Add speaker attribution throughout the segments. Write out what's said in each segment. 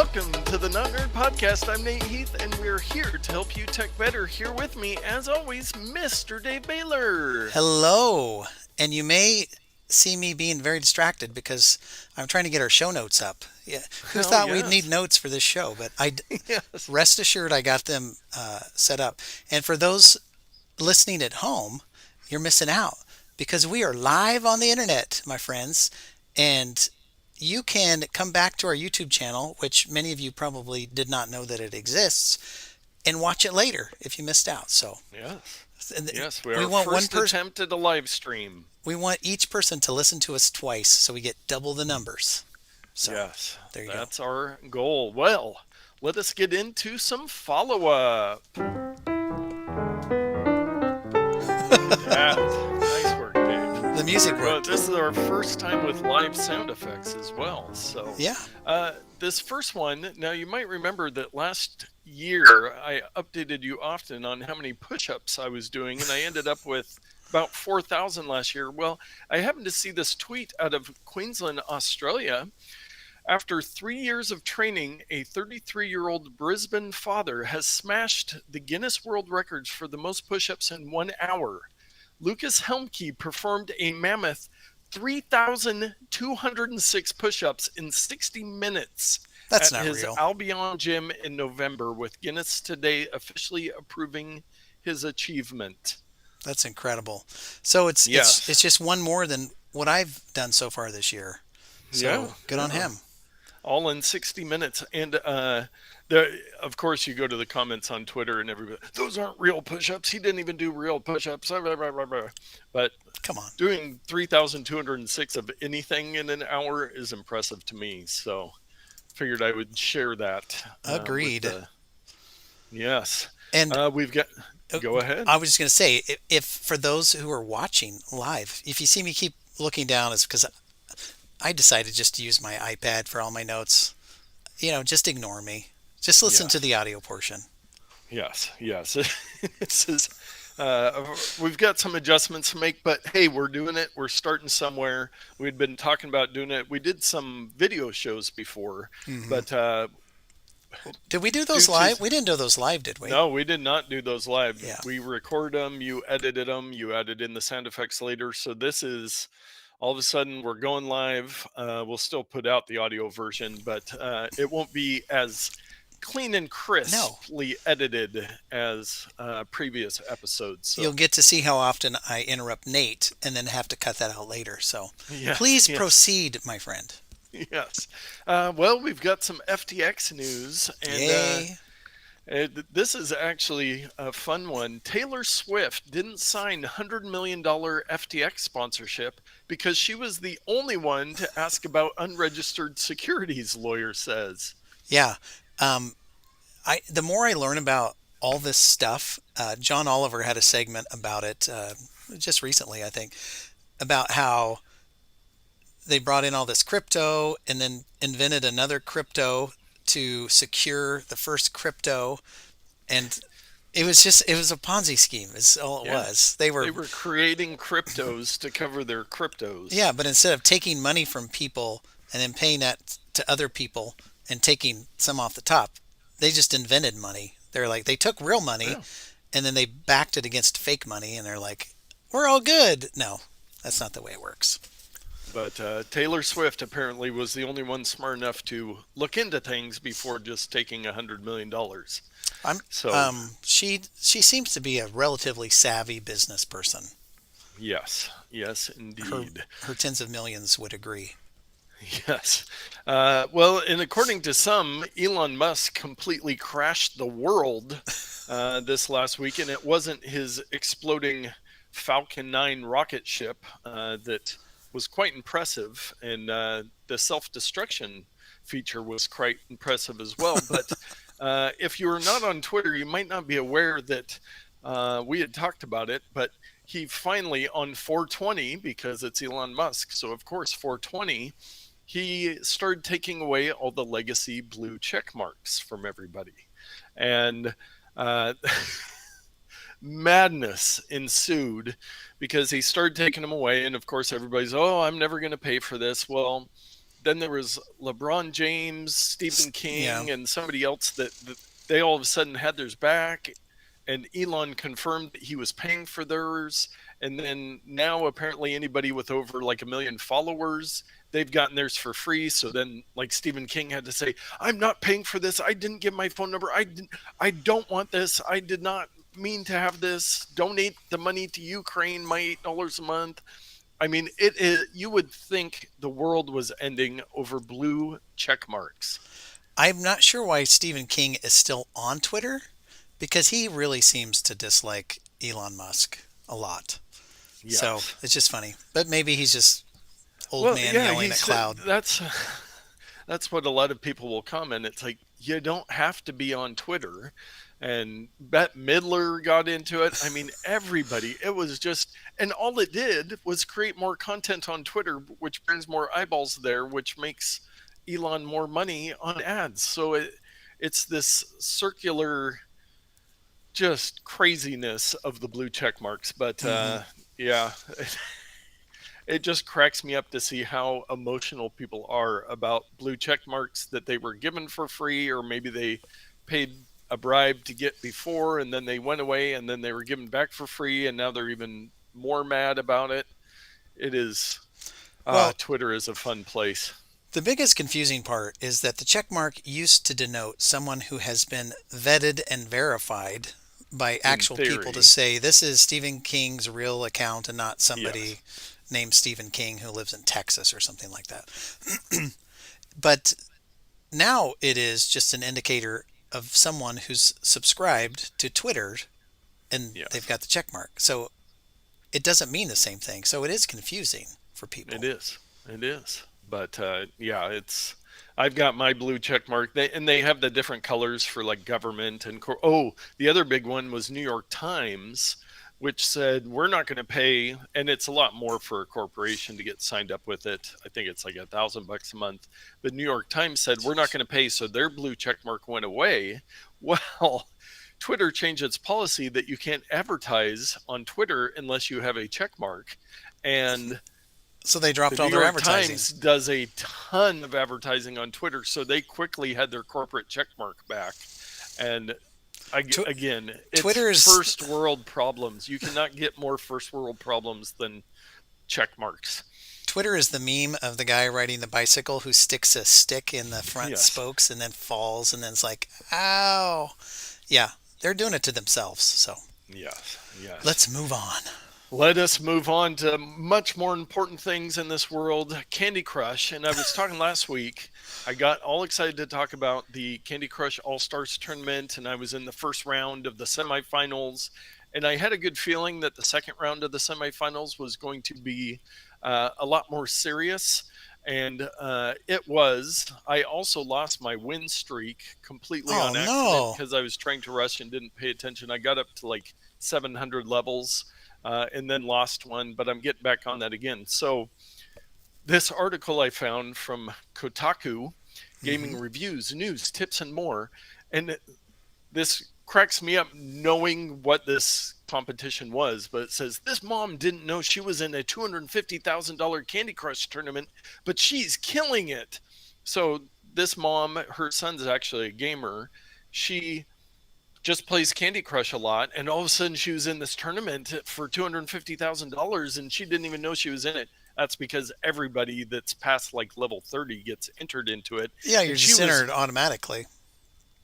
Speaker 1: Welcome to the Not Nerd Podcast. I'm Nate Heath, and we're here to help you tech better. Here with me, as always, Mr. Dave Baylor.
Speaker 2: Hello. And you may see me being very distracted because I'm trying to get our show notes up. Yeah, who thought we'd need notes for this show? But
Speaker 1: Yes.
Speaker 2: rest assured, I got them set up. And for those listening at home, you're missing out because we are live on the internet, my friends. And you can come back to our YouTube channel, which many of you probably did not know that it exists, and watch it later if you missed out. So,
Speaker 1: Yes, we are first attempt at a live stream.
Speaker 2: We want each person to listen to us twice so we get double the numbers. So,
Speaker 1: yes,
Speaker 2: there you
Speaker 1: that's our goal. Well, let us get into some follow-up. Nice work, Dave.
Speaker 2: The music worked.
Speaker 1: Well, this is our first time with live sound effects as well. So
Speaker 2: yeah.
Speaker 1: This first one, now you might remember that last year I updated you often on how many push-ups I was doing, and I ended up with about 4,000 last year. Well, I happened to see this tweet out of Queensland, Australia. After 3 years of training, a 33-year-old Brisbane father has smashed the Guinness World Records for the most push-ups in 1 hour. Lucas Helmke performed a mammoth 3,206 push-ups in 60 minutes
Speaker 2: That's
Speaker 1: at
Speaker 2: not
Speaker 1: his
Speaker 2: real.
Speaker 1: Albion gym in November, with Guinness today officially approving his achievement.
Speaker 2: That's incredible. So it's just one more than what I've done so far this year. So good on him.
Speaker 1: All in 60 minutes. And of course, you go to the comments on Twitter and everybody, those aren't real push-ups. He didn't even do real push-ups. But
Speaker 2: come on,
Speaker 1: doing 3,206 of anything in an hour is impressive to me. So figured I would share that.
Speaker 2: Agreed.
Speaker 1: Yes.
Speaker 2: And
Speaker 1: we've got... Go ahead.
Speaker 2: I was just going to say, if for those who are watching live, if you see me keep looking down, it's because I decided just to use my iPad for all my notes. Just ignore me. Just listen to the audio portion.
Speaker 1: Yes. This is, we've got some adjustments to make, but hey, we're doing it. We're starting somewhere. We'd been talking about doing it. We did some video shows before, but
Speaker 2: did we do those live? We didn't do those live, did we?
Speaker 1: No, we did not do those live.
Speaker 2: Yeah.
Speaker 1: We record them, you edited them, you added in the sound effects later. So this is, all of a sudden, we're going live. We'll still put out the audio version, but it won't be as clean and crisply edited as previous episodes. So.
Speaker 2: You'll get to see how often I interrupt Nate and then have to cut that out later. So please proceed, my friend.
Speaker 1: Yes. Well, we've got some FTX news. And this is actually a fun one. Taylor Swift didn't sign $100 million FTX sponsorship because she was the only one to ask about unregistered securities, lawyer says.
Speaker 2: Yeah. The more I learn about all this stuff, John Oliver had a segment about it just recently, I think, about how they brought in all this crypto and then invented another crypto to secure the first crypto. And it was a Ponzi scheme is all it was. They were
Speaker 1: creating cryptos to cover their cryptos.
Speaker 2: Yeah, but instead of taking money from people and then paying that to other people and taking some off the top, they just invented money. They're like, they took real money and then they backed it against fake money and they're like, we're all good. No, that's not the way it works.
Speaker 1: But Taylor Swift apparently was the only one smart enough to look into things before just taking $100 million.
Speaker 2: She seems to be a relatively savvy business person.
Speaker 1: Yes, indeed.
Speaker 2: Her tens of millions would agree.
Speaker 1: Yes. Well, and according to some, Elon Musk completely crashed the world this last week, and it wasn't his exploding Falcon 9 rocket ship that was quite impressive, and the self-destruction feature was quite impressive as well. But if you were not on Twitter, you might not be aware that we had talked about it, but he finally, on 420, because it's Elon Musk, so of course 420, he started taking away all the legacy blue check marks from everybody. And madness ensued because he started taking them away. And of course, everybody's, oh, I'm never going to pay for this. Well, then there was LeBron James, Stephen
Speaker 2: Yeah.
Speaker 1: King, and somebody else that they all of a sudden had theirs back, and Elon confirmed that he was paying for theirs. And then now apparently anybody with over like 1 million followers, they've gotten theirs for free. So then like Stephen King had to say, I'm not paying for this. I didn't give my phone number. I don't want this. I did not mean to have this. Donate the money to Ukraine, my $8 a month. I mean, it is. You would think the world was ending over blue check marks.
Speaker 2: I'm not sure why Stephen King is still on Twitter because he really seems to dislike Elon Musk a lot. So
Speaker 1: Yes.
Speaker 2: it's just funny. But maybe he's just old
Speaker 1: Well,
Speaker 2: man
Speaker 1: yeah,
Speaker 2: yelling at
Speaker 1: he's
Speaker 2: cloud.
Speaker 1: that's what a lot of people will comment. It's like you don't have to be on Twitter. And Bette Midler got into it. I mean, everybody. It was just, and all it did was create more content on Twitter, which brings more eyeballs there, which makes Elon more money on ads. So it's this circular, just craziness of the blue check marks. But
Speaker 2: Hmm.
Speaker 1: yeah, it just cracks me up to see how emotional people are about blue check marks that they were given for free, or maybe they paid a bribe to get before and then they went away and then they were given back for free and now they're even more mad about it. It is
Speaker 2: Well,
Speaker 1: Twitter is a fun place.
Speaker 2: the biggest confusing part is that the check mark used to denote someone who has been vetted and verified by
Speaker 1: In
Speaker 2: actual people to
Speaker 1: theory,
Speaker 2: say this is Stephen King's real account and not
Speaker 1: yes.
Speaker 2: somebody named Stephen King who lives in Texas or something like that. But now it is just an indicator of someone who's subscribed to Twitter and they've
Speaker 1: Yes.
Speaker 2: got the check mark. So it doesn't mean the same thing. So it is confusing for
Speaker 1: It
Speaker 2: people.
Speaker 1: is. It is. But yeah, it's. I've got my blue check mark. And they have the different colors for like government and oh, the other big one was New York Times, which said we're not going to pay, and it's a lot more for a corporation to get signed up with it. I think it's like $1,000 a month. But New York Times said we're not going to pay, so their blue check mark went away. Well, Twitter changed its policy that you can't advertise on Twitter unless you have a check mark, and
Speaker 2: So they
Speaker 1: the
Speaker 2: dropped
Speaker 1: New
Speaker 2: all their
Speaker 1: York
Speaker 2: advertising.
Speaker 1: Times does a ton of advertising on Twitter, so they quickly had their corporate checkmark back. And
Speaker 2: Tw-
Speaker 1: again, it's
Speaker 2: Twitter's
Speaker 1: first world problems. You cannot get more first world problems than check marks.
Speaker 2: Twitter is the meme of the guy riding the bicycle who sticks a stick in the front
Speaker 1: Yes,
Speaker 2: spokes and then falls and then it's like, ow. Yeah, they're doing it to themselves. So
Speaker 1: yes, yes.
Speaker 2: let's move on.
Speaker 1: Let us move on to much more important things in this world, Candy Crush. And I was talking last week, I got all excited to talk about the Candy Crush All Stars tournament, and I was in the first round of the semifinals. And I had a good feeling that the second round of the semifinals was going to be a lot more serious. And it was. I also lost my win streak completely
Speaker 2: Oh
Speaker 1: on accident
Speaker 2: no.
Speaker 1: because I was trying to rush and didn't pay attention. I got up to like 700 levels and then lost one, but I'm getting back on that again. So, this article I found from Kotaku,
Speaker 2: Hmm.
Speaker 1: gaming reviews, news, tips, and more, and this cracks me up knowing what this competition was, but it says this mom didn't know she was in a $250,000 Candy Crush tournament, but she's killing it. So, this mom, her son's actually a gamer. She just plays Candy Crush a lot, and all of a sudden she was in this tournament for $250,000, and she didn't even know she was in it. That's because everybody that's past like level 30 gets entered into it,
Speaker 2: Yeah, you're
Speaker 1: and
Speaker 2: just entered automatically.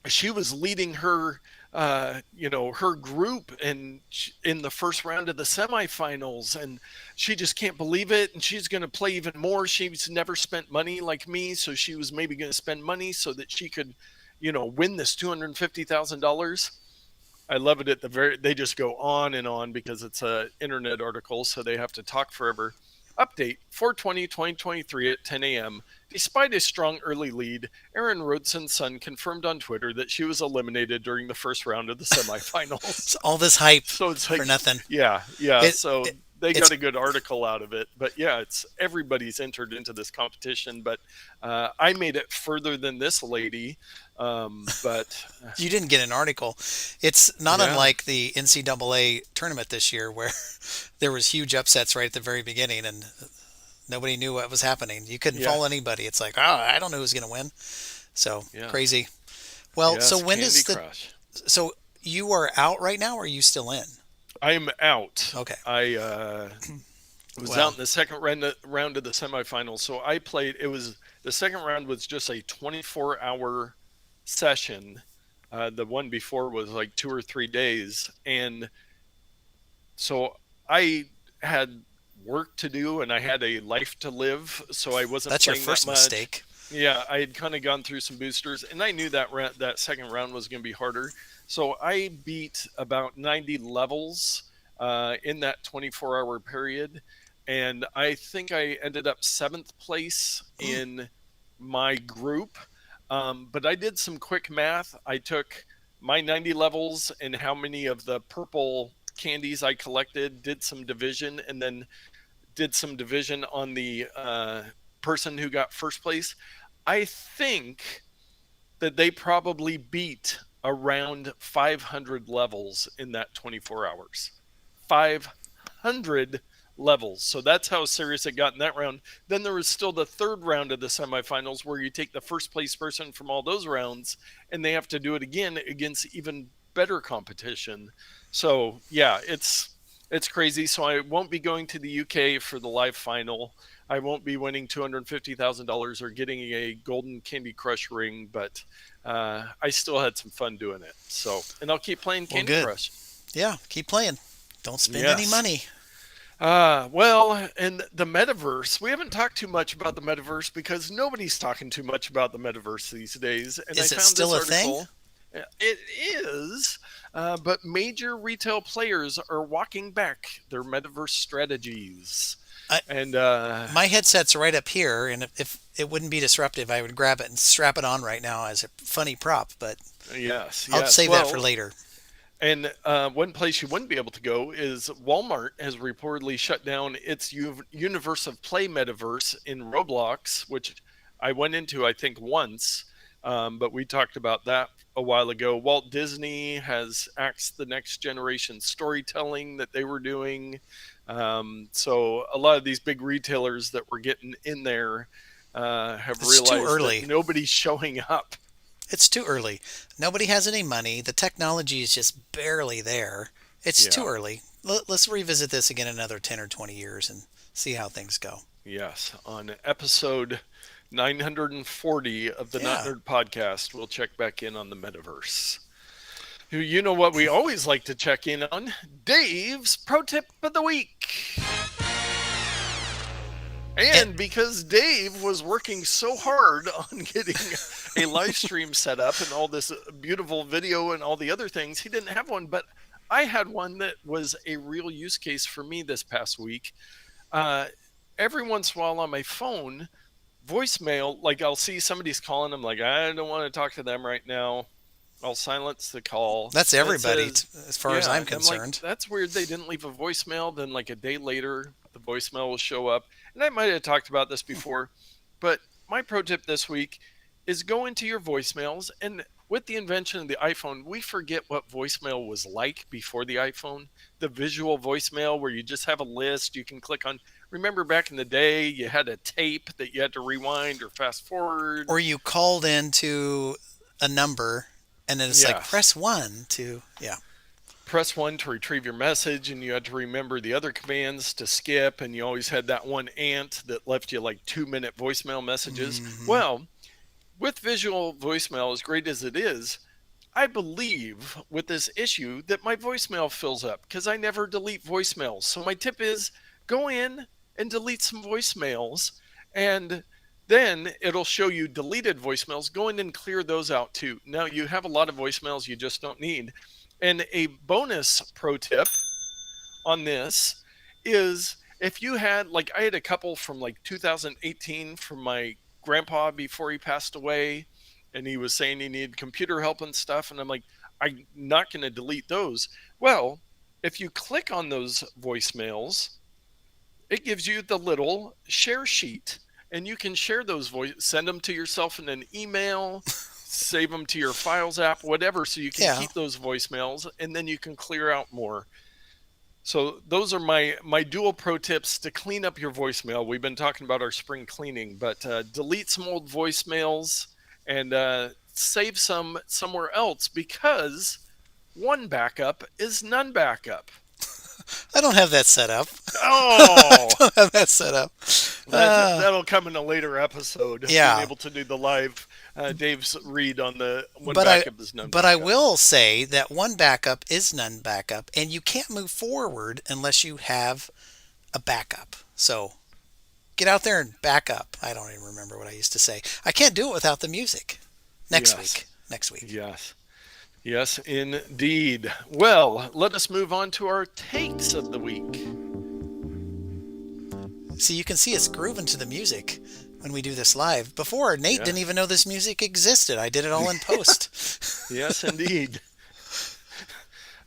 Speaker 1: she was leading her her group and in the first round of the semifinals, and she just can't believe it, and she's going to play even more. She's never spent money like me, so she was maybe going to spend money so that she could win this $250,000. I love it at the very. They just go on and on because it's a internet article, so they have to talk forever. Update 4/20/2023 at 10 a.m. Despite a strong early lead, Aaron Rhodson's son confirmed on Twitter that she was eliminated during the first round of the semifinals.
Speaker 2: So all this hype
Speaker 1: So it's
Speaker 2: for
Speaker 1: like,
Speaker 2: nothing.
Speaker 1: yeah, yeah.
Speaker 2: It,
Speaker 1: So
Speaker 2: it
Speaker 1: they
Speaker 2: it's
Speaker 1: got a good article out of it. But yeah, it's everybody's entered into this competition. But I made it further than this lady. But
Speaker 2: you didn't get an article. It's not
Speaker 1: yeah,
Speaker 2: unlike the NCAA tournament this year where there was huge upsets right at the very beginning and Nobody knew what was happening. You couldn't
Speaker 1: Yeah.
Speaker 2: follow anybody. It's like, oh, I don't know who's going to win. So
Speaker 1: Yeah.
Speaker 2: crazy. Well, so
Speaker 1: Yes,
Speaker 2: when
Speaker 1: Candy
Speaker 2: is the
Speaker 1: Crush.
Speaker 2: so you are out right now, or are you still in?
Speaker 1: I'm out.
Speaker 2: Okay.
Speaker 1: I was out
Speaker 2: Well,
Speaker 1: in the second round of the semifinals. So I played. It was the second round was just a 24-hour session. The one before was like 2 or 3 days, and so I had work to do and I had a life to live. So I wasn't
Speaker 2: that's your
Speaker 1: playing that
Speaker 2: first
Speaker 1: much.
Speaker 2: mistake.
Speaker 1: Yeah, I had kind of gone through some boosters, and I knew that that second round was going to be harder. So I beat about 90 levels in that 24-hour period, and I think I ended up seventh place
Speaker 2: Mm,
Speaker 1: in my group. But I did some quick math. I took my 90 levels and how many of the purple candies I collected, did some division, and then did some division on the person who got first place. I think that they probably beat around 500 levels in that 24 hours. 500 levels. So that's how serious it got in that round. Then there was still the third round of the semifinals where you take the first place person from all those rounds and they have to do it again against even better competition. So, yeah, it's crazy. So I won't be going to the UK for the live final. I won't be winning $250,000 or getting a golden Candy Crush ring, but I still had some fun doing it. So, and I'll keep playing
Speaker 2: well,
Speaker 1: Candy
Speaker 2: good.
Speaker 1: Crush.
Speaker 2: Yeah, keep playing. Don't spend any
Speaker 1: Yes.
Speaker 2: money.
Speaker 1: Well, and the metaverse, we haven't talked too much about the metaverse because nobody's talking too much about the metaverse these days. And I
Speaker 2: Is it
Speaker 1: found this
Speaker 2: still a thing?
Speaker 1: article. It is, but major retail players are walking back their metaverse strategies.
Speaker 2: I,
Speaker 1: And
Speaker 2: my headset's right up here, and if it wouldn't be disruptive, I would grab it and strap it on right now as a funny prop. But
Speaker 1: yes,
Speaker 2: I'll
Speaker 1: yes.
Speaker 2: save that for
Speaker 1: Well,
Speaker 2: later.
Speaker 1: and one place you wouldn't be able to go is Walmart has reportedly shut down its Universe of Play metaverse in Roblox, which I went into, I think, once, but we talked about that a while ago. Walt Disney has axed the next generation storytelling that they were doing. So a lot of these big retailers that were getting in there have
Speaker 2: It's too
Speaker 1: realized that
Speaker 2: early.
Speaker 1: nobody's showing up.
Speaker 2: It's too early. Nobody has any money. The technology is just barely there. It's too
Speaker 1: Yeah.
Speaker 2: early. Let's revisit this again in another 10 or 20 years and see how things go.
Speaker 1: Yes, on episode 940 of the Not
Speaker 2: Yeah.
Speaker 1: Nerd podcast, we'll check back in on the metaverse. You know what we always like to check in on? Dave's Pro Tip of the Week.
Speaker 2: And
Speaker 1: And because Dave was working so hard on getting a live stream set up and all this beautiful video and all the other things, he didn't have one, but I had one that was a real use case for me this past week. Uh, every once in a while on my phone, voicemail, like I'll see somebody's calling. I'm like, I don't want to talk to them right now. I'll silence the call.
Speaker 2: that's
Speaker 1: And it
Speaker 2: everybody,
Speaker 1: says,
Speaker 2: as far as
Speaker 1: yeah.
Speaker 2: I'm
Speaker 1: And I'm like,
Speaker 2: concerned.
Speaker 1: that's weird. They didn't leave a voicemail. Then, like a day later, the voicemail will show up. And I might have talked about this before, but my pro tip this week is go into your voicemails. And with the invention of the iPhone, we forget what voicemail was like before the iPhone. The visual voicemail where you just have a list you can click on. Remember back in the day, you had a tape that you had to rewind or fast forward.
Speaker 2: Or you called into a number and then it's like
Speaker 1: Yes.
Speaker 2: press 1 to, yeah.
Speaker 1: Press one to retrieve your message, and you had to remember the other commands to skip. And you always had that one ant that left you like 2-minute voicemail messages.
Speaker 2: Hmm.
Speaker 1: Well, with visual voicemail, as great as it is, I believe with this issue that my voicemail fills up because I never delete voicemails. So my tip is go in and delete some voicemails, and then it'll show you deleted voicemails. Go in and clear those out too. Now you have a lot of voicemails you just don't need. And a bonus pro tip on this is if you had, like, I had a couple from like 2018 from my grandpa before he passed away, and he was saying he needed computer help and stuff. And I'm like, I'm not going to delete those. Well, if you click on those voicemails, it gives you the little share sheet, and you can share those send them to yourself in an email, save them to your files app, whatever, so you can
Speaker 2: Yeah.
Speaker 1: keep those voicemails, and then you can clear out more. So those are my dual pro tips to clean up your voicemail. We've been talking about our spring cleaning, but delete some old voicemails and save some somewhere else because one backup is none backup.
Speaker 2: I don't have that set up.
Speaker 1: Oh,
Speaker 2: Don't have that set up.
Speaker 1: that'll come in a later episode. Being
Speaker 2: Yeah,
Speaker 1: able to do the live Dave's read on the one
Speaker 2: but I
Speaker 1: backup is none
Speaker 2: but I
Speaker 1: backup.
Speaker 2: will say that one backup is none backup, and you can't move forward unless you have a backup. So get out there and back up. I don't even remember what I used to say. I can't do it without the music. Next
Speaker 1: Yes,
Speaker 2: week. Next week.
Speaker 1: yes. Yes, indeed. Well, let us move on to our takes of the week.
Speaker 2: See, you can see us grooving to the music when we do this live. Before, Nate didn't
Speaker 1: Yes,
Speaker 2: even know this music existed. I did it all in post.
Speaker 1: yes, indeed.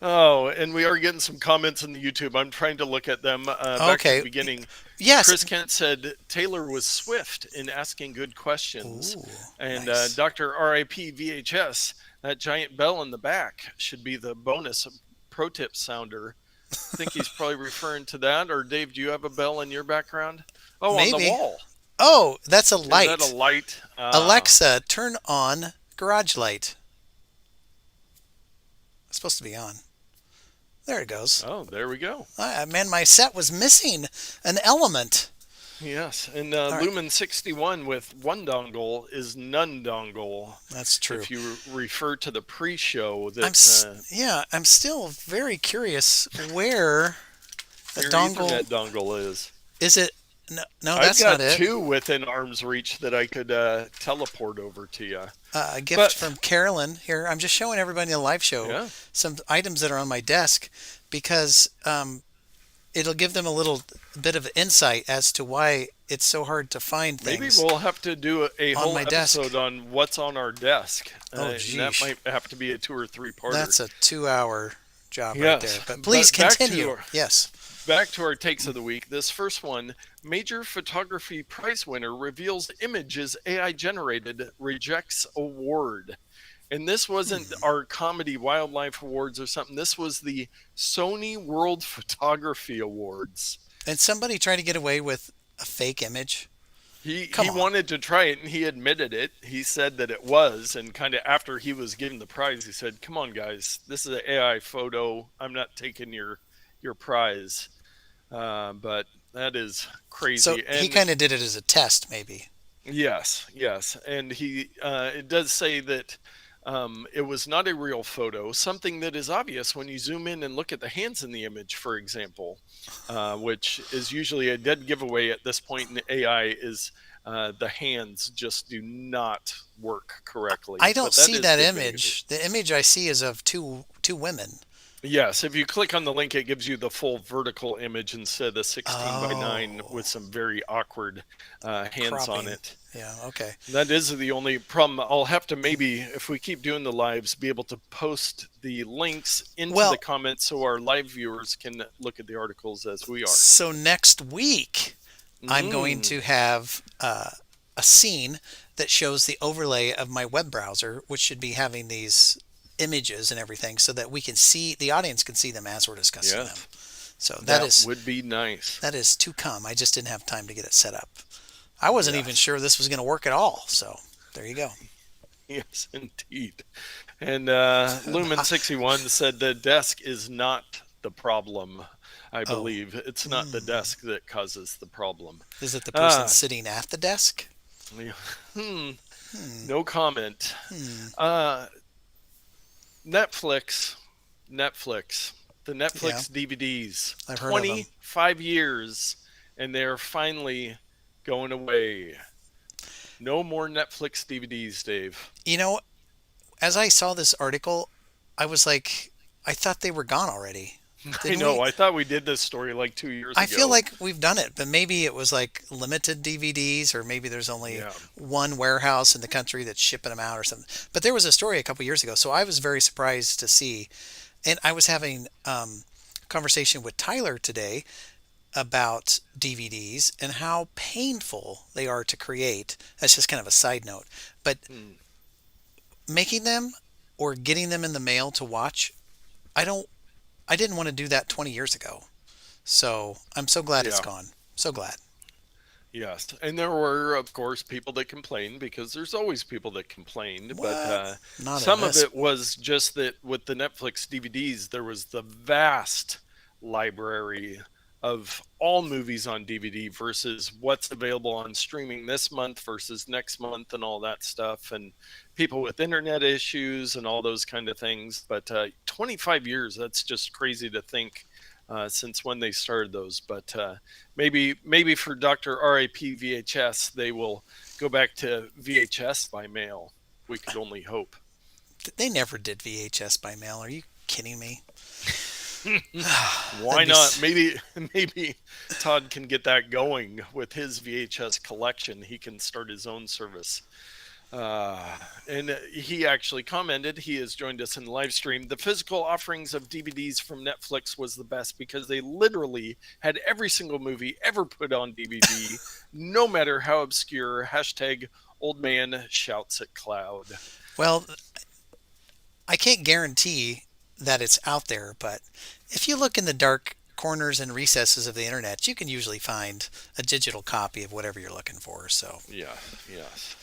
Speaker 1: Oh, and we are getting some comments in the YouTube. I'm trying to look at them. Back to the
Speaker 2: Okay.
Speaker 1: beginning.
Speaker 2: Yes.
Speaker 1: Chris Kent said Taylor was swift in asking good questions.
Speaker 2: Ooh,
Speaker 1: And
Speaker 2: nice.
Speaker 1: Dr. RIP VHS, that giant bell in the back should be the bonus pro tip sounder. I think he's probably referring to that. Or Dave, do you have a bell in your background? Oh, on the
Speaker 2: Maybe.
Speaker 1: wall.
Speaker 2: Oh, that's a
Speaker 1: Is that a
Speaker 2: light.
Speaker 1: light?
Speaker 2: Alexa, turn on garage light. It's supposed to be on. There it goes.
Speaker 1: Oh, there we go.
Speaker 2: Man, my set was missing an element.
Speaker 1: Yes, and
Speaker 2: All right.
Speaker 1: Lumen 61 with one dongle is none dongle.
Speaker 2: That's true.
Speaker 1: If you refer to the pre-show,
Speaker 2: I'm
Speaker 1: that
Speaker 2: yeah, I'm still very curious where the
Speaker 1: your
Speaker 2: dongle
Speaker 1: Ethernet dongle is.
Speaker 2: is. It no, no,
Speaker 1: I've
Speaker 2: that's not
Speaker 1: got
Speaker 2: it.
Speaker 1: two within arm's reach that I could teleport over to you.
Speaker 2: A gift
Speaker 1: But
Speaker 2: from Carolyn here. I'm just showing everybody in the live show
Speaker 1: yeah,
Speaker 2: some items that are on my desk because it'll give them a little bit of insight as to why it's so hard to find
Speaker 1: maybe
Speaker 2: things
Speaker 1: we'll have to do a
Speaker 2: on
Speaker 1: whole
Speaker 2: my desk.
Speaker 1: episode on what's on our desk,
Speaker 2: Oh,
Speaker 1: and that
Speaker 2: geez.
Speaker 1: might have to be a 2 or 3 parter.
Speaker 2: That's a 2 hour job right there.
Speaker 1: Yes,
Speaker 2: But please
Speaker 1: but
Speaker 2: continue. Yes.
Speaker 1: back to our takes of the week. This first one, major photography prize winner reveals images AI generated, rejects award. And this wasn't our comedy wildlife awards or something. This was the Sony World Photography Awards.
Speaker 2: And somebody tried to get away with a fake image.
Speaker 1: He
Speaker 2: Come on.
Speaker 1: wanted to try it and he admitted it. He said that it was, and kind of after he was given the prize, he said, "Come on, guys, this is an AI photo. I'm not taking your prize." But that is
Speaker 2: So
Speaker 1: crazy.
Speaker 2: he
Speaker 1: And
Speaker 2: kind of did it as a test, maybe.
Speaker 1: yes, yes, and he it does say that it was not a real photo. Something that is obvious when you zoom in and look at the hands in the image, for example, which is usually a dead giveaway at this point in AI. Is the hands just do not work correctly.
Speaker 2: I don't
Speaker 1: But that
Speaker 2: see
Speaker 1: is
Speaker 2: that
Speaker 1: good video.
Speaker 2: image. The image I see is of two women.
Speaker 1: Yes, if you click on the link, it gives you the full vertical image instead of the 16 by 9
Speaker 2: Oh,
Speaker 1: with some very awkward hands on
Speaker 2: cropping.
Speaker 1: it.
Speaker 2: Yeah, okay.
Speaker 1: That is the only problem. I'll have to maybe, if we keep doing the lives, be able to post the links into the
Speaker 2: Well,
Speaker 1: comments so our live viewers can look at the articles as we are.
Speaker 2: so next week I'm going
Speaker 1: Mm,
Speaker 2: to have a scene that shows the overlay of my web browser, which should be having these images and everything so that we can see, the audience can see them as we're discussing them.
Speaker 1: yes,
Speaker 2: So
Speaker 1: that would be nice.
Speaker 2: that is to come. I just didn't have time to get it set up. I wasn't even
Speaker 1: Yes,
Speaker 2: sure this was going to work at all. So there you go.
Speaker 1: yes, indeed. And Lumen61 said the desk is not the problem. I
Speaker 2: Oh,
Speaker 1: believe it's not the desk that causes the problem.
Speaker 2: is it the person
Speaker 1: Ah,
Speaker 2: sitting at the desk?
Speaker 1: yeah, hmm,
Speaker 2: Hmm.
Speaker 1: no comment.
Speaker 2: Hmm.
Speaker 1: Uh, Netflix, the
Speaker 2: Yeah,
Speaker 1: Netflix DVDs,
Speaker 2: I've heard of them.
Speaker 1: 25 years, and they're finally going away. No more Netflix DVDs, Dave.
Speaker 2: You know, as I saw this article, I was like, I thought they were gone already.
Speaker 1: I
Speaker 2: Didn't
Speaker 1: know.
Speaker 2: we?
Speaker 1: I thought we did this story like 2 years
Speaker 2: I feel
Speaker 1: ago.
Speaker 2: like we've done it, but maybe it was like limited DVDs, or maybe there's only
Speaker 1: Yeah.
Speaker 2: one warehouse in the country that's shipping them out or something. But there was a story a couple years ago, so I was very surprised to see. And I was having a conversation with Tyler today about DVDs and how painful they are to create. That's just kind of a side note. But
Speaker 1: Hmm.
Speaker 2: making them or getting them in the mail to watch, I don't I didn't want to do that 20 years ago. So I'm so glad it's
Speaker 1: Yeah.
Speaker 2: gone. So glad.
Speaker 1: Yes, and there were, of course, people that complained because there's always people that complained. But
Speaker 2: What? Not in
Speaker 1: some of
Speaker 2: this.
Speaker 1: it was just that with the Netflix DVDs, there was the vast library of all movies on DVD versus what's available on streaming this month versus next month and all that stuff. And people with internet issues and all those kind of things. But 25 years, that's just crazy to think since when they started those. But maybe for Dr. RIP VHS, they will go back to VHS by mail. We could only hope.
Speaker 2: They never did VHS by mail. Are you kidding me?
Speaker 1: Why
Speaker 2: That'd be.
Speaker 1: not? Maybe Todd can get that going with his VHS collection. He can start his own service. And he actually commented, he has joined us in the live stream. The physical offerings of DVDs from Netflix was the best because they literally had every single movie ever put on DVD, no matter how obscure. Hashtag old man shouts at cloud.
Speaker 2: Well, I can't guarantee that it's out there, but if you look in the dark corners and recesses of the internet, you can usually find a digital copy of whatever you're looking for. So,
Speaker 1: Yeah, yes.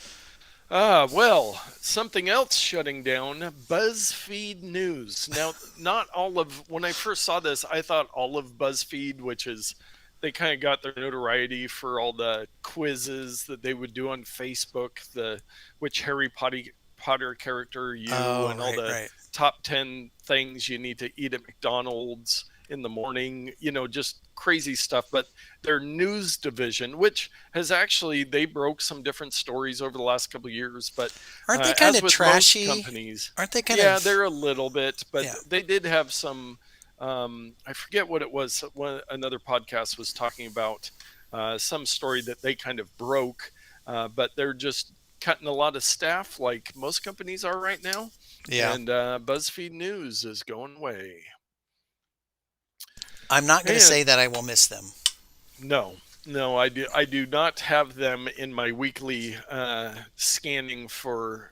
Speaker 1: Well, something else shutting down, BuzzFeed News. Now, not all of, when I first saw this, I thought all of BuzzFeed, which is, they kind of got their notoriety for all the quizzes that they would do on Facebook, the which Potter character are you,
Speaker 2: oh,
Speaker 1: and all
Speaker 2: right,
Speaker 1: the
Speaker 2: right.
Speaker 1: top 10 things you need to eat at McDonald's in the morning, just crazy stuff. But their news division, which has actually, they broke some different stories over the last couple of years. But
Speaker 2: Aren't they kind
Speaker 1: as
Speaker 2: of
Speaker 1: with most
Speaker 2: trashy?
Speaker 1: companies,
Speaker 2: Aren't they kind
Speaker 1: yeah,
Speaker 2: of,
Speaker 1: they're a little bit, but
Speaker 2: yeah.
Speaker 1: they did have some. I forget what it was. Another podcast was talking about some story that they kind of broke, but they're just cutting a lot of staff like most companies are right now.
Speaker 2: Yeah.
Speaker 1: And BuzzFeed News is going away.
Speaker 2: I'm not going to
Speaker 1: And
Speaker 2: say that I will miss them.
Speaker 1: no, no, I do not have them in my weekly scanning for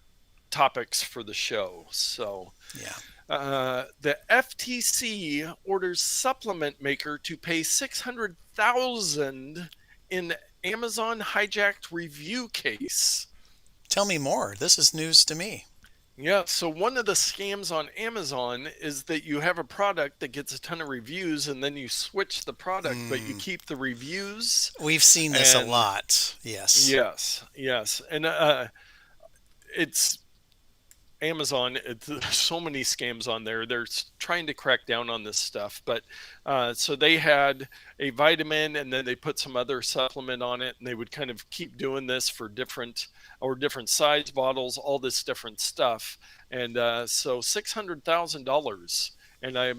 Speaker 1: topics for the show. So
Speaker 2: Yeah.
Speaker 1: the FTC orders supplement maker to pay 600,000 in Amazon hijacked review case.
Speaker 2: Tell me more. This is news to me.
Speaker 1: Yeah, so one of the scams on Amazon is that you have a product that gets a ton of reviews and then you switch the product, but you
Speaker 2: Mm,
Speaker 1: keep the reviews.
Speaker 2: we've seen this a
Speaker 1: And
Speaker 2: lot. Yes.
Speaker 1: yes, yes. And it's Amazon, there's so many scams on there. They're trying to crack down on this stuff. But so they had a vitamin and then they put some other supplement on it, and they would kind of keep doing this for different size bottles, all this different stuff. And so $600,000. And I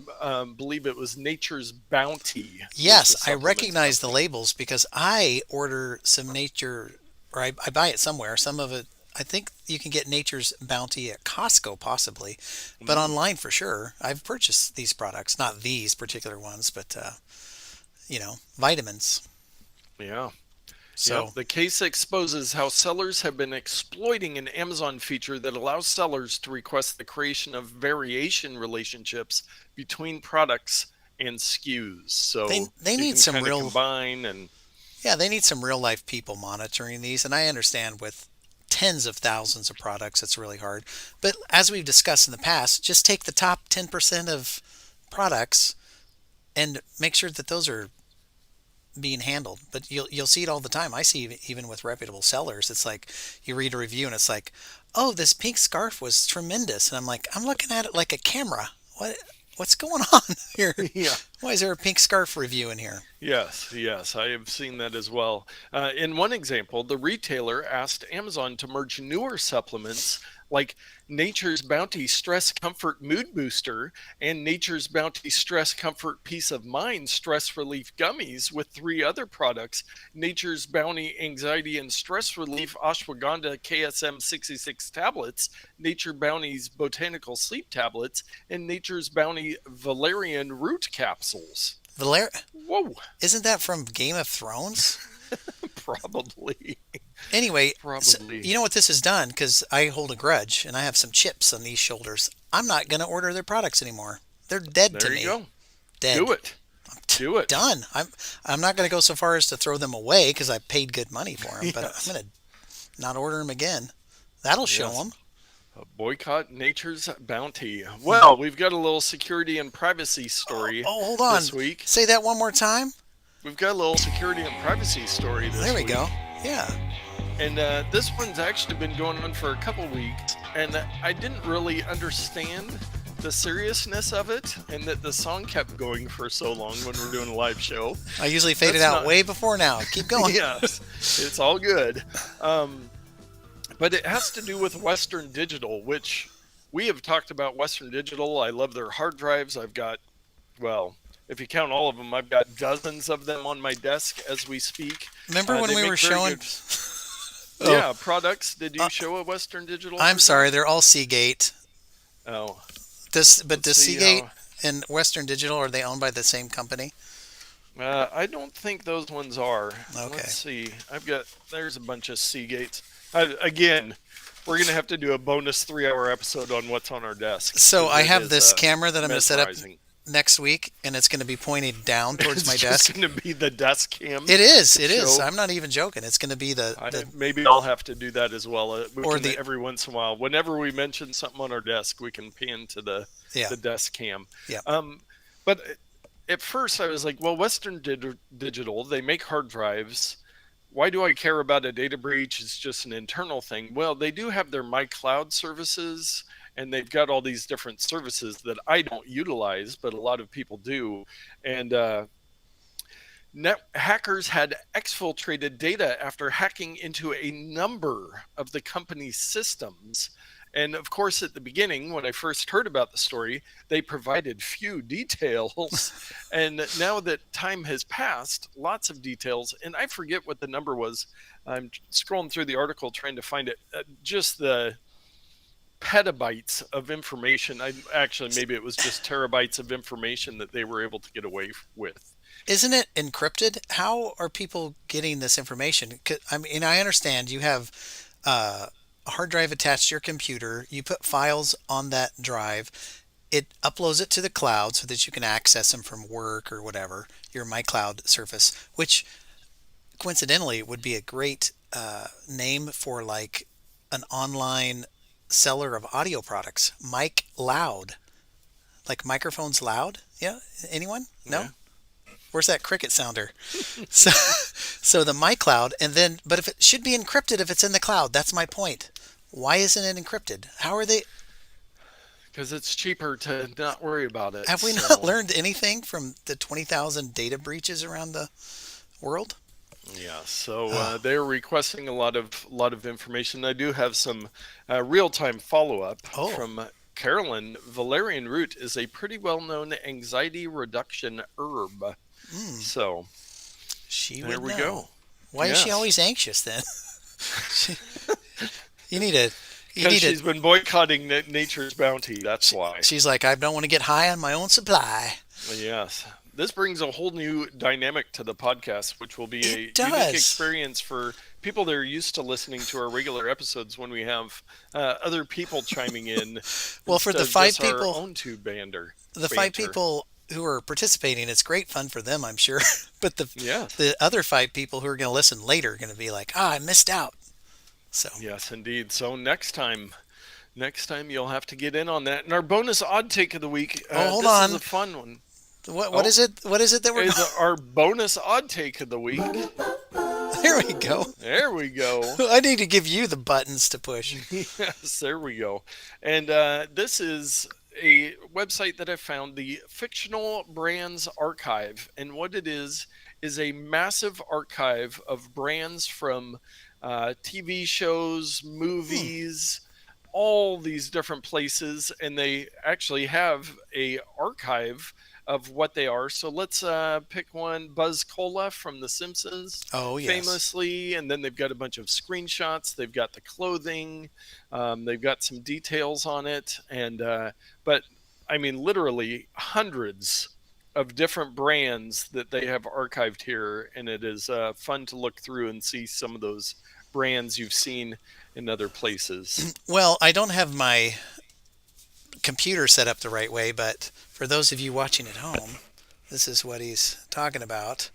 Speaker 1: believe it was Nature's Bounty was
Speaker 2: Yes,
Speaker 1: the
Speaker 2: I
Speaker 1: supplement
Speaker 2: recognize the
Speaker 1: company.
Speaker 2: labels because I order some nature, or I buy it somewhere. Some of it, I think you can get Nature's Bounty at Costco, possibly, but
Speaker 1: Mm,
Speaker 2: online for sure. I've purchased these products, not these particular ones, but vitamins.
Speaker 1: yeah. Yep,
Speaker 2: So
Speaker 1: the case exposes how sellers have been exploiting an Amazon feature that allows sellers to request the creation of variation relationships between products and SKUs.
Speaker 2: they
Speaker 1: So
Speaker 2: they
Speaker 1: you
Speaker 2: need
Speaker 1: can
Speaker 2: some
Speaker 1: kind of
Speaker 2: real,
Speaker 1: combine and
Speaker 2: yeah, they need some real life people monitoring these, and I understand with tens of thousands of products, it's really hard. But as we've discussed in the past, just take the top 10% of products and make sure that those are being handled. But you'll see it all the time. I see even with reputable sellers. It's like you read a review and it's like, "Oh, this pink scarf was tremendous," and I'm like, "I'm looking at it like a camera. What's going on here?
Speaker 1: yeah.
Speaker 2: Why is there a pink scarf review in here?"
Speaker 1: Yes, yes, I have seen that as well. In one example, the retailer asked Amazon to merge newer supplements like Nature's Bounty Stress Comfort Mood Booster and Nature's Bounty Stress Comfort Peace of Mind Stress Relief Gummies with three other products: Nature's Bounty Anxiety and Stress Relief Ashwagandha KSM 66 tablets, Nature Bounty's Botanical Sleep tablets, and Nature's Bounty Valerian Root capsules.
Speaker 2: Valer,
Speaker 1: Whoa,
Speaker 2: isn't that from Game of Thrones?
Speaker 1: probably.
Speaker 2: Anyway, so
Speaker 1: Probably.
Speaker 2: you know what this has done? Because I hold a grudge and I have some chips on these shoulders. I'm not going to order their products anymore. They're dead to
Speaker 1: There you
Speaker 2: me.
Speaker 1: go. Do
Speaker 2: Dead.
Speaker 1: it. Do it.
Speaker 2: Done. I'm not going to go so far as to throw them away because I paid good money for them, but I'm
Speaker 1: Yes.
Speaker 2: going to not order them again. That'll show
Speaker 1: Yes.
Speaker 2: them.
Speaker 1: Boycott nature's bounty. Well, we've got a little security and privacy story
Speaker 2: Oh, hold on.
Speaker 1: this week.
Speaker 2: Say that one more time.
Speaker 1: We've got a little security and privacy story
Speaker 2: There
Speaker 1: this
Speaker 2: we
Speaker 1: week.
Speaker 2: go. Yeah.
Speaker 1: And this one's actually been going on for a couple weeks, and I didn't really understand the seriousness of it, and that the song kept going for so long when we're doing a live show.
Speaker 2: I usually fade it
Speaker 1: That's
Speaker 2: out
Speaker 1: not-
Speaker 2: way before now. Keep going.
Speaker 1: Yes, it's all good. But it has to do with Western Digital, which we have talked about Western Digital. I love their hard drives. I've got, well, if you count all of them, I've got dozens of them on my desk as we speak.
Speaker 2: Remember when
Speaker 1: They
Speaker 2: we
Speaker 1: make
Speaker 2: were
Speaker 1: very
Speaker 2: showing?
Speaker 1: good-
Speaker 2: Oh.
Speaker 1: Yeah, products. Did you show a Western Digital?
Speaker 2: I'm
Speaker 1: hard
Speaker 2: sorry, they're all Seagate.
Speaker 1: Oh,
Speaker 2: Does
Speaker 1: let's see
Speaker 2: Seagate and Western Digital, are they owned by the same company?
Speaker 1: I don't think those ones are.
Speaker 2: Okay.
Speaker 1: Let's see. There's a bunch of Seagates. Again, we're going to have to do a bonus 3-hour episode on what's on our desk.
Speaker 2: So
Speaker 1: 'cause
Speaker 2: I
Speaker 1: it
Speaker 2: have
Speaker 1: is,
Speaker 2: this camera that I'm going to set up
Speaker 1: mesmerizing.
Speaker 2: next week, and it's going to be pointed down towards my
Speaker 1: It's
Speaker 2: desk.
Speaker 1: just going to be the desk cam.
Speaker 2: It is. It is.
Speaker 1: show.
Speaker 2: I'm not even joking. It's going to be
Speaker 1: Maybe I'll have to do that as well.
Speaker 2: Or the-
Speaker 1: Every once in a while, whenever we mention something on our desk, we can pan to the desk cam.
Speaker 2: Yeah.
Speaker 1: But at first, I was like, well, Western Digital, they make hard drives. Why do I care about a data breach? It's just an internal thing. Well, they do have their My Cloud services, and they've got all these different services that I don't utilize, but a lot of people do. And hackers had exfiltrated data after hacking into a number of the company's systems. And of course, at the beginning, when I first heard about the story, they provided few details. And now that time has passed, lots of details. And I forget what the number was. I'm scrolling through the article trying to find it. Just the petabytes of information. Maybe it was just terabytes of information that they were able to get away with.
Speaker 2: Isn't it encrypted? How are people getting this information? I mean, I understand you have a hard drive attached to your computer. You put files on that drive. It uploads it to the cloud so that you can access them from work or whatever, your MyCloud service, which coincidentally would be a great name for like an online seller of audio products. Mic Loud. Like microphones loud? Yeah? Anyone? No?
Speaker 1: Yeah.
Speaker 2: Where's that cricket sounder? So the MyCloud, and then, but if it should be encrypted if it's in the cloud, that's my point. Why isn't it encrypted? How are they?
Speaker 1: Because it's cheaper to not worry about it.
Speaker 2: Have we not learned anything from the 20,000 data breaches around the world?
Speaker 1: Yeah, so they're requesting a lot of information. I do have some real-time follow-up from Carolyn. Valerian root is a pretty well-known anxiety reduction herb. So there we go.
Speaker 2: Why is she always anxious then? You need a.
Speaker 1: Because she's been boycotting nature's bounty. That's why.
Speaker 2: She's like, I don't want to get high on my own supply.
Speaker 1: Yes. This brings a whole new dynamic to the podcast, which will be a unique experience for people that are used to listening to our regular episodes when we have other people chiming in.
Speaker 2: Well, for the 5 people,
Speaker 1: our own two banter.
Speaker 2: The 5 people who are participating, it's great fun for them, I'm sure. But the other 5 people who are going to listen later are going to be like, I missed out. So
Speaker 1: yes, indeed. So next time you'll have to get in on that. And our bonus odd take of the week.
Speaker 2: Hold on.
Speaker 1: This is a fun one.
Speaker 2: What is it? What is it that we're?
Speaker 1: Our bonus odd take of the week.
Speaker 2: There we go.
Speaker 1: There we go.
Speaker 2: I need to give you the buttons to push.
Speaker 1: Yes, there we go. And this is a website that I found, the Fictional Brands Archive. And what it is a massive archive of brands from TV shows, movies, all these different places. And they actually have a archive of what they are. So let's pick one. Buzz Cola from The Simpsons, famously, and then they've got a bunch of screenshots. They've got the clothing. They've got some details on it, and but I mean, literally hundreds of different brands that they have archived here, and it is fun to look through and see some of those brands you've seen in other places.
Speaker 2: Well, I don't have my computer set up the right way, but for those of you watching at home, This is what he's talking about.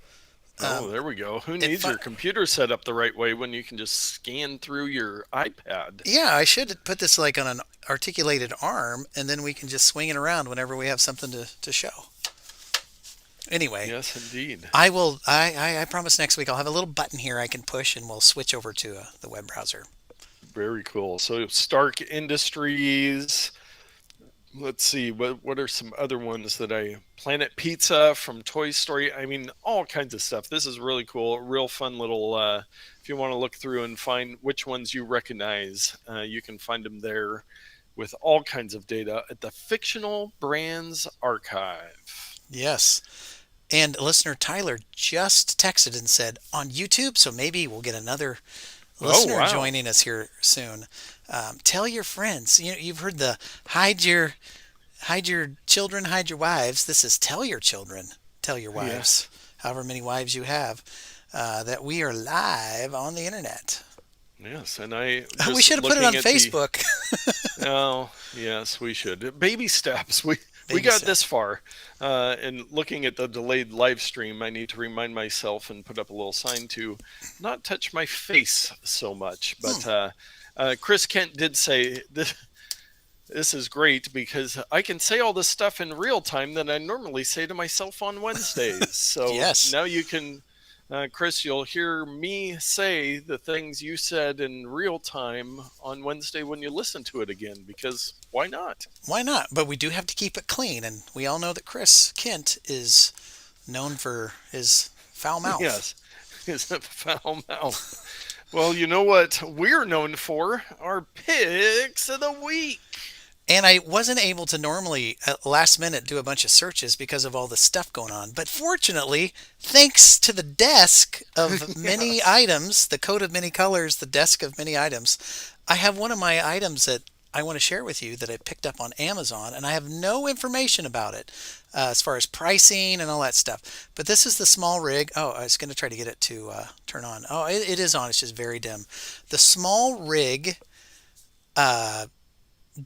Speaker 1: Oh, there we go. Who
Speaker 2: It
Speaker 1: needs
Speaker 2: fi-
Speaker 1: your computer set up the right way when you can just scan through your iPad?
Speaker 2: yeah, I should put this like on an articulated arm, and then we can just swing it around whenever we have something to show. Anyway,
Speaker 1: Yes, indeed.
Speaker 2: I will. I promise next week I'll have a little button here I can push, and we'll switch over to the web browser.
Speaker 1: Very cool. So Stark Industries. Let's see, what are some other ones that I Planet Pizza from Toy Story. I mean, all kinds of stuff. This is really cool. Real fun little if you want to look through and find which ones you recognize, you can find them there with all kinds of data at the Fictional Brands Archive.
Speaker 2: Yes. And listener Tyler just texted and said on YouTube, so maybe we'll get another
Speaker 1: Oh,
Speaker 2: listener
Speaker 1: wow.
Speaker 2: joining us here soon. Tell your friends. You've heard the hide your children, hide your wives. This is tell your children, tell your wives,
Speaker 1: Yes.
Speaker 2: however many wives you have, that we are live on the internet.
Speaker 1: Yes, and I
Speaker 2: We
Speaker 1: just
Speaker 2: should have put it on
Speaker 1: looking at the
Speaker 2: Facebook.
Speaker 1: oh, yes, we should. Baby steps. We
Speaker 2: Baby
Speaker 1: got
Speaker 2: step.
Speaker 1: this far. And looking at the delayed live stream, I need to remind myself and put up a little sign to not touch my face so much.
Speaker 2: Hmm.
Speaker 1: But Chris Kent did say this is great because I can say all this stuff in real time that I normally say to myself on Wednesdays. So
Speaker 2: Yes.
Speaker 1: now you can, Chris, you'll hear me say the things you said in real time on Wednesday when you listen to it again, because why not?
Speaker 2: Why not? But we do have to keep it clean, and we all know that Chris Kent is known for his foul mouth.
Speaker 1: Yes, is a foul mouth. Well, you know what we're known for? Our picks of the week.
Speaker 2: And I wasn't able to normally at last minute do a bunch of searches because of all the stuff going on. But fortunately, thanks to the desk of many
Speaker 1: Yes.
Speaker 2: items, the coat of many colors, the desk of many items, I have one of my items that I want to share with you that I picked up on Amazon, and I have no information about it as far as pricing and all that stuff. But this is the SmallRig. Oh, I was going to try to get it to turn on. Oh, it is on. It's just very dim. The SmallRig uh,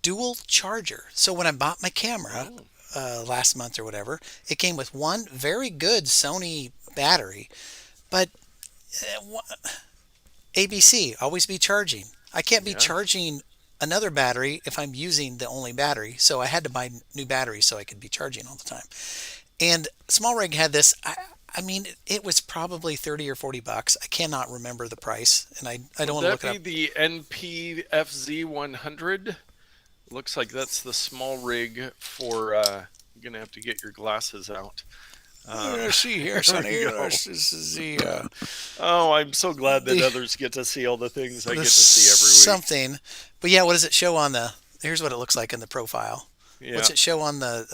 Speaker 2: dual charger. So when I bought my camera
Speaker 1: Oh,
Speaker 2: last month or whatever, it came with one very good Sony battery, but ABC, always be charging. I can't be
Speaker 1: yes.
Speaker 2: charging another battery if I'm using the only battery. So I had to buy new batteries so I could be charging all the time. And SmallRig had this. I mean, it was probably 30 or 40 bucks. I cannot remember the price, and I don't
Speaker 1: Would
Speaker 2: want to
Speaker 1: that
Speaker 2: look it
Speaker 1: be
Speaker 2: up.
Speaker 1: the NPFZ 100? Looks like that's the small rig for. You're gonna have to get your glasses out.
Speaker 2: See here,
Speaker 1: There we
Speaker 2: Sonny.
Speaker 1: go.
Speaker 2: This is
Speaker 1: Oh, I'm so glad that
Speaker 2: the
Speaker 1: others get to see all the things I
Speaker 2: the
Speaker 1: get to see every week.
Speaker 2: something. But yeah, what does it show on the? Here's what it looks like in the profile. What's
Speaker 1: Yeah,
Speaker 2: it show on the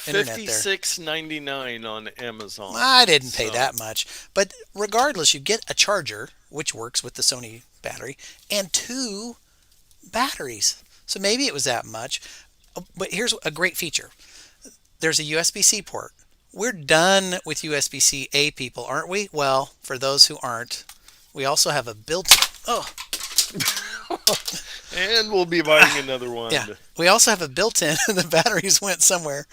Speaker 2: internet there?
Speaker 1: 56.99 on Amazon.
Speaker 2: I didn't pay
Speaker 1: So
Speaker 2: that much. But regardless, you get a charger, which works with the Sony battery, and two batteries. So maybe it was that much. But here's a great feature. There's a USB-C port. We're done with USB-C A people, aren't we? Well, for those who aren't, we also have a built oh,
Speaker 1: and we'll be buying another one.
Speaker 2: yeah. We also have a built-in, the batteries went somewhere,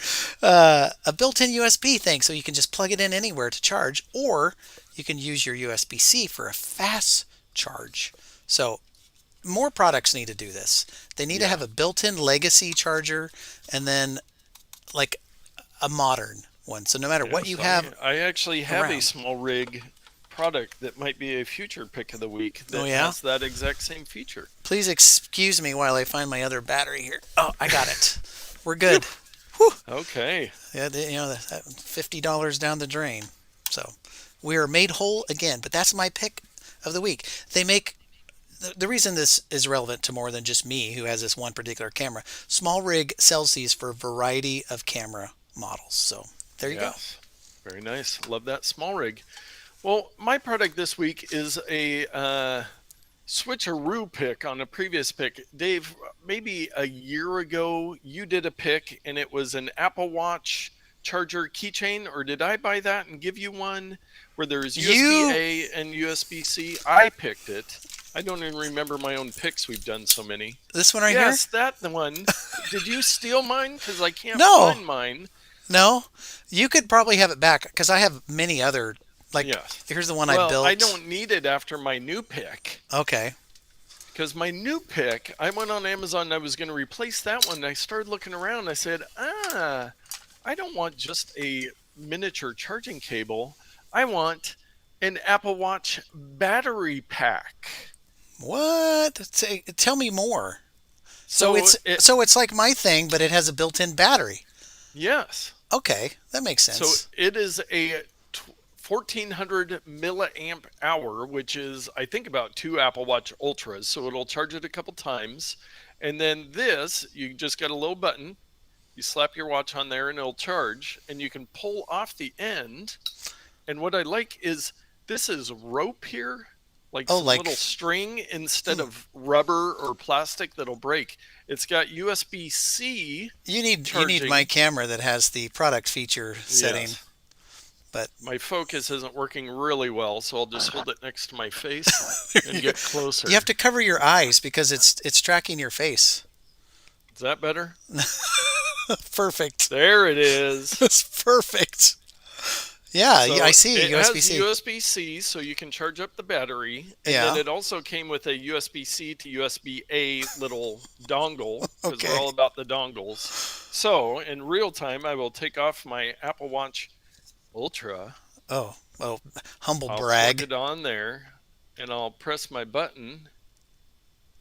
Speaker 2: a built-in USB thing, so you can just plug it in anywhere to charge, or you can use your USB-C for a fast charge. So more products need to do this. They need to
Speaker 1: Yeah.
Speaker 2: have a built-in legacy charger and then like a modern one. So no matter what
Speaker 1: Yes,
Speaker 2: you have
Speaker 1: I actually have a
Speaker 2: around.
Speaker 1: small rig product that might be a future pick of the week
Speaker 2: Oh
Speaker 1: that
Speaker 2: yeah?
Speaker 1: has that exact same feature.
Speaker 2: Please excuse me while I find my other battery here. Oh, I got it. We're
Speaker 1: Phew.
Speaker 2: good. Whew.
Speaker 1: Okay.
Speaker 2: Yeah, that $50 down the drain. So we are made whole again. But that's my pick of the week. They make the reason this is relevant to more than just me who has this one particular camera. Small Rig sells these for a variety of camera models. So there you go.
Speaker 1: Yes. Very nice. Love that small rig. Well, my product this week is a switcheroo pick on a previous pick. Dave, maybe a year ago, you did a pick and it was an Apple Watch charger keychain, or did I buy that and give you one where there's USB
Speaker 2: You
Speaker 1: A and USB C? I picked it. I don't even remember my own picks. We've done so many.
Speaker 2: this one right here?
Speaker 1: Yes, that the one. Did you steal mine? Because I can't
Speaker 2: No,
Speaker 1: find mine.
Speaker 2: No, you could probably have it back because I have many other. Like,
Speaker 1: Yes.
Speaker 2: here's the one I
Speaker 1: Well, I
Speaker 2: built.
Speaker 1: don't need it after my new pick.
Speaker 2: Okay.
Speaker 1: Because my new pick, I went on Amazon and I was going to replace that one. And I started looking around. And I said, I don't want just a miniature charging cable. I want an Apple Watch battery pack.
Speaker 2: What? Tell me more. So
Speaker 1: So
Speaker 2: it's so it's like my thing, but it has a built-in battery.
Speaker 1: yes.
Speaker 2: Okay, that makes
Speaker 1: So
Speaker 2: sense.
Speaker 1: it is a 1400 milliamp hour, which is, I think, about two Apple Watch Ultras. So it'll charge it a couple times. And then this, you just got a little button. You slap your watch on there and it'll charge. And you can pull off the end. And what I like is this is rope here, like
Speaker 2: Oh,
Speaker 1: some
Speaker 2: like
Speaker 1: little string instead
Speaker 2: hmm,
Speaker 1: of rubber or plastic that'll break. It's got USB-C
Speaker 2: you need my
Speaker 1: charging.
Speaker 2: camera that has the product feature setting,
Speaker 1: Yes.
Speaker 2: but
Speaker 1: My focus isn't working really well, so I'll just hold it next to my face and get
Speaker 2: you have
Speaker 1: closer.
Speaker 2: to cover your eyes because it's tracking your face.
Speaker 1: Is that better?
Speaker 2: Perfect.
Speaker 1: There it is.
Speaker 2: That's perfect. Yeah, yeah, I
Speaker 1: So
Speaker 2: see
Speaker 1: it has
Speaker 2: USB-C.
Speaker 1: USB-C, so you can charge up the battery, and then
Speaker 2: Yeah.
Speaker 1: it also came with a USB-C to USB-A little dongle because we're
Speaker 2: Okay.
Speaker 1: all about the dongles. So in real time, I will take off my Apple Watch Ultra.
Speaker 2: Oh, well, humble
Speaker 1: I'll plug
Speaker 2: brag.
Speaker 1: it on there, and I'll press my button,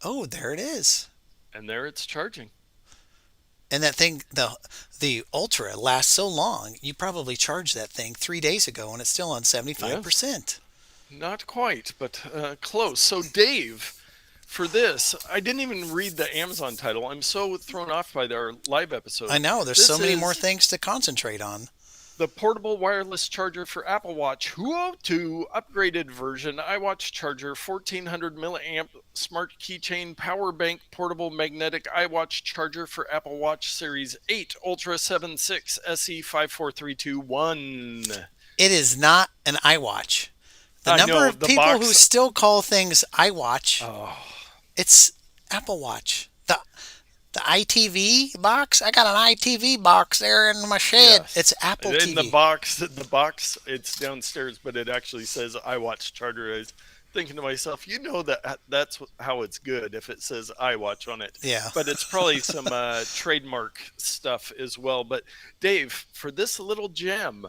Speaker 2: Oh, there it is.
Speaker 1: and there it's charging.
Speaker 2: And that thing, the Ultra lasts so long. You probably charged that thing 3 days ago, and it's still on
Speaker 1: Yes.
Speaker 2: 75%.
Speaker 1: Not quite, but close. So, Dave, for this, I didn't even read the Amazon title. I'm so thrown off by their live
Speaker 2: I
Speaker 1: episode.
Speaker 2: know. There's so
Speaker 1: This
Speaker 2: many more
Speaker 1: is
Speaker 2: things to concentrate on.
Speaker 1: the portable wireless charger for Apple Watch HUOTO upgraded version iWatch charger 1400 milliamp smart keychain power bank portable magnetic iWatch charger for Apple Watch Series 8 Ultra 76 SE 54321.
Speaker 2: It is not an iWatch. The
Speaker 1: I
Speaker 2: number
Speaker 1: know
Speaker 2: of
Speaker 1: the
Speaker 2: people who
Speaker 1: box.
Speaker 2: still call things iWatch,
Speaker 1: Oh,
Speaker 2: it's Apple Watch. The ITV box, I got an ITV box there in my shed.
Speaker 1: yes.
Speaker 2: It's Apple
Speaker 1: In
Speaker 2: TV.
Speaker 1: the box, it's downstairs, but it actually says iWatch charger. I was thinking to myself, you know that that's how it's good if it says iWatch on it.
Speaker 2: Yeah.
Speaker 1: But it's probably some trademark stuff as well. But Dave, for this little gem,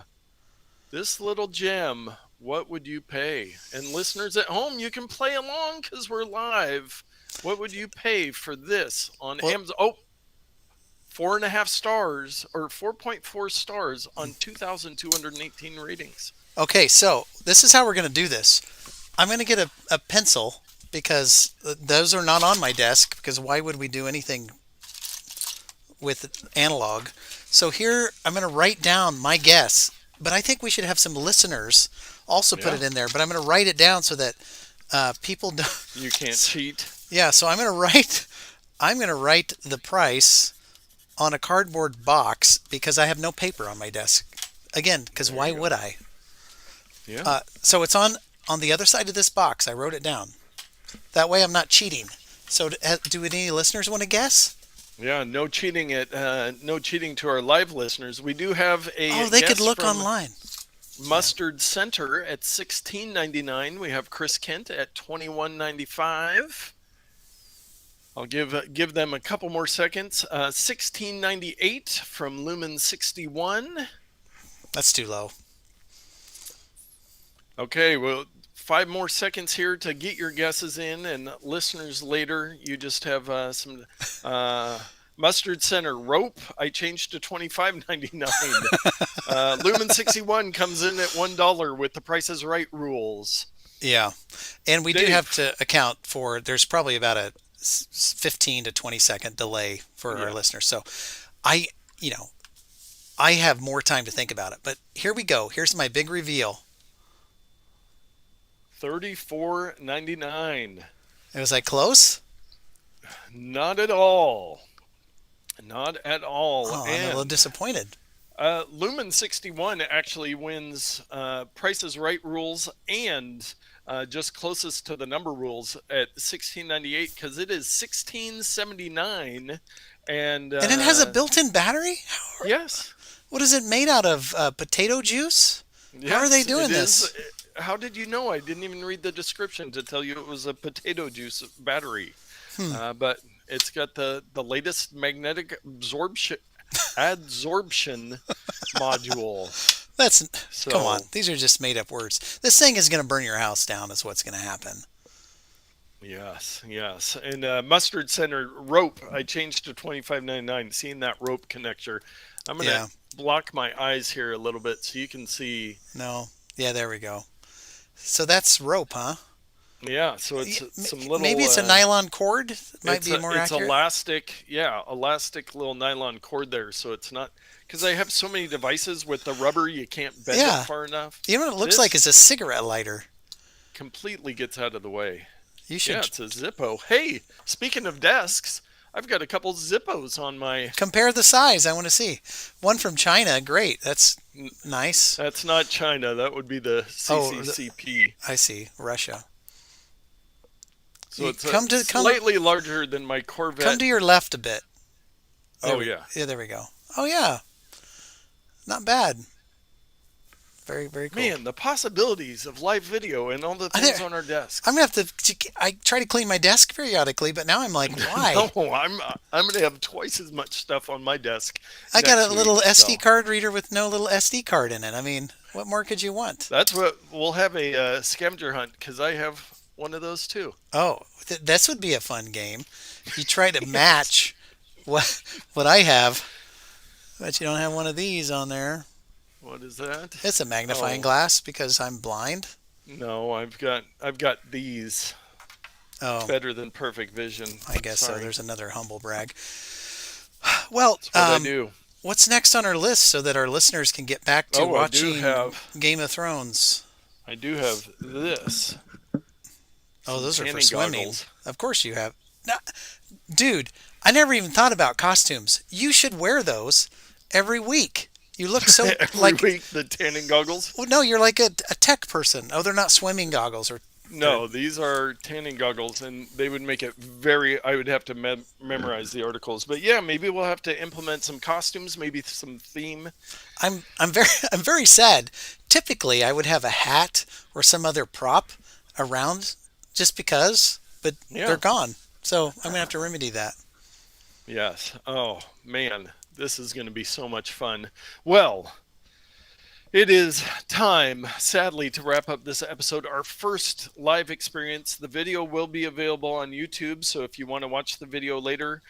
Speaker 1: what would you pay? And listeners at home, you can play along because we're live. What would you pay for this on
Speaker 2: Well,
Speaker 1: Amazon? Oh, 4.5 stars or 4.4 stars on 2,218 ratings.
Speaker 2: okay, so this is how we're going to do this. I'm going to get a pencil because those are not on my desk because why would we do anything with analog? So here I'm going to write down my guess, but I think we should have some listeners also put
Speaker 1: Yeah,
Speaker 2: it in there. But I'm going to write it down so that people don't.
Speaker 1: you can't cheat.
Speaker 2: Yeah, so I'm going to write the price on a cardboard box because I have no paper on my desk. Again, because
Speaker 1: There
Speaker 2: why
Speaker 1: you
Speaker 2: would
Speaker 1: go.
Speaker 2: I?
Speaker 1: Yeah.
Speaker 2: So it's on the other side of this box. I wrote it down. That way I'm not cheating. So do any listeners want to guess?
Speaker 1: Yeah, no cheating to our live listeners. We do have
Speaker 2: Oh,
Speaker 1: a
Speaker 2: they could
Speaker 1: guest
Speaker 2: look
Speaker 1: from
Speaker 2: online. Yeah.
Speaker 1: Mustard Center at 16.99. We have Chris Kent at 21.95. I'll give them a couple more seconds. 16.98 from Lumen 61.
Speaker 2: That's too low.
Speaker 1: Okay, well, 5 more seconds here to get your guesses in, and listeners later, you just have some uh, Mustard Center rope. I changed to 25.99. Lumen 61 comes in at $1 with the Price is Right rules.
Speaker 2: Yeah. And we do have
Speaker 1: Dave,
Speaker 2: to account for there's probably about a 15 to 20-second delay for our
Speaker 1: yeah,
Speaker 2: listeners. So I, you know, I have more time to think about it. But here we go. Here's my big reveal.
Speaker 1: 34.99.
Speaker 2: It was like close?
Speaker 1: Not at all. Not at all.
Speaker 2: Oh, I'm a little
Speaker 1: And
Speaker 2: disappointed.
Speaker 1: Lumen 61 actually wins Price is Right rules and just closest to the number rules at 16.98 because it is 16.79 and
Speaker 2: And it has a built-in battery?
Speaker 1: yes,
Speaker 2: What is it made out of? Potato juice? How are they
Speaker 1: Yes,
Speaker 2: doing
Speaker 1: it
Speaker 2: this?
Speaker 1: is. How did you know? I didn't even read the description to tell you it was a potato juice battery.
Speaker 2: Hmm.
Speaker 1: But it's got the latest magnetic absorption module.
Speaker 2: That's Come on.
Speaker 1: So
Speaker 2: These are just made up words. This thing is going to burn your house down. Is what's going to happen.
Speaker 1: yes, yes, and mustard center rope. I changed to 25.99. Seeing that rope connector, I'm gonna
Speaker 2: Yeah.
Speaker 1: block my eyes here a little bit so you can see.
Speaker 2: No. Yeah. There we go. So that's rope, huh?
Speaker 1: Yeah, so it's some little.
Speaker 2: Maybe it's a nylon cord. Might be more
Speaker 1: It's
Speaker 2: accurate.
Speaker 1: elastic, yeah, elastic little nylon cord there, so it's not because I have so many devices with the rubber you can't bend it
Speaker 2: Yeah.
Speaker 1: far enough.
Speaker 2: You know what it looks like?
Speaker 1: This
Speaker 2: Is a cigarette lighter.
Speaker 1: completely gets out of the way.
Speaker 2: You
Speaker 1: Yeah,
Speaker 2: should
Speaker 1: it's a Zippo. Hey, speaking of desks, I've got a couple Zippos on my.
Speaker 2: compare the size. I want to see. One from China. Great. That's nice.
Speaker 1: That's not China. That would be the
Speaker 2: Oh,
Speaker 1: CCCP.
Speaker 2: I see. Russia.
Speaker 1: So it's
Speaker 2: Come
Speaker 1: slightly larger than my
Speaker 2: come
Speaker 1: Corvette.
Speaker 2: to your left a bit.
Speaker 1: Oh yeah.
Speaker 2: Yeah, there we go. Oh yeah. Not bad. Very, very cool.
Speaker 1: Man, the possibilities of live video and all the
Speaker 2: I
Speaker 1: things
Speaker 2: think-
Speaker 1: on our desks.
Speaker 2: I'm gonna have to. I try to clean my desk periodically, but now I'm like, why?
Speaker 1: No, I'm gonna have twice as much stuff on my desk.
Speaker 2: I got
Speaker 1: next
Speaker 2: a little
Speaker 1: week,
Speaker 2: SD
Speaker 1: so
Speaker 2: card reader with no little SD card in it. I mean, what more could you want?
Speaker 1: that's what we'll have a scavenger hunt because I have one of those too.
Speaker 2: Oh, this would be a fun game. You try to match what I have. Bet you don't have one of these on there.
Speaker 1: What is that?
Speaker 2: It's a magnifying
Speaker 1: Oh
Speaker 2: glass because I'm blind.
Speaker 1: no, I've got these.
Speaker 2: Oh,
Speaker 1: Better than perfect vision.
Speaker 2: I guess so.
Speaker 1: Sorry,
Speaker 2: There's another humble brag. Well,
Speaker 1: that's what I do.
Speaker 2: what's next on our list so that our listeners can get back to
Speaker 1: Oh,
Speaker 2: watching Game of Thrones?
Speaker 1: I do have this.
Speaker 2: Oh, those are for
Speaker 1: Tanning
Speaker 2: swimming.
Speaker 1: goggles.
Speaker 2: Of course you have. Now, dude, I never even thought about costumes. You should wear those every week. You look so
Speaker 1: Every
Speaker 2: like.
Speaker 1: week the tanning goggles.
Speaker 2: Well, no, you're like a tech person. Oh, they're not swimming goggles or.
Speaker 1: No, these are tanning goggles, and they would make it very. I would have to memorize the articles, but yeah, maybe we'll have to implement some costumes, maybe some theme.
Speaker 2: I'm very sad. Typically, I would have a hat or some other prop around just because, but
Speaker 1: Yeah.
Speaker 2: they're gone. So I'm gonna have to remedy that.
Speaker 1: Yes. Oh man, this is going to be so much fun. Well, it is time, sadly, to wrap up this episode. Our first live experience. The video will be available on YouTube, so if you want to watch the video later,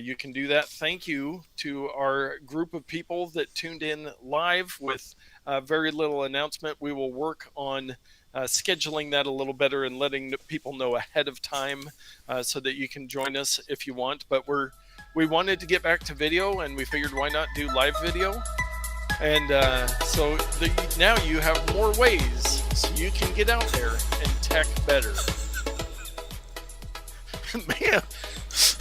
Speaker 1: you can do that. Thank you to our group of people that tuned in live with very little announcement. We will work on scheduling that a little better and letting people know ahead of time so that you can join us if you want. But we wanted to get back to video, and we figured why not do live video. And so now you have more ways so you can get out there and tech better. Man,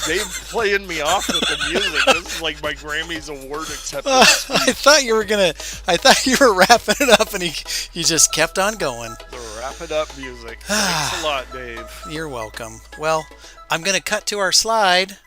Speaker 1: Dave playing me off with the music. This is like my Grammys award acceptance
Speaker 2: I
Speaker 1: speech.
Speaker 2: thought you were gonna. I thought you were wrapping it up, and you just kept on going.
Speaker 1: The wrap it up music. Thanks a lot, Dave.
Speaker 2: You're welcome. Well, I'm gonna cut to our slide.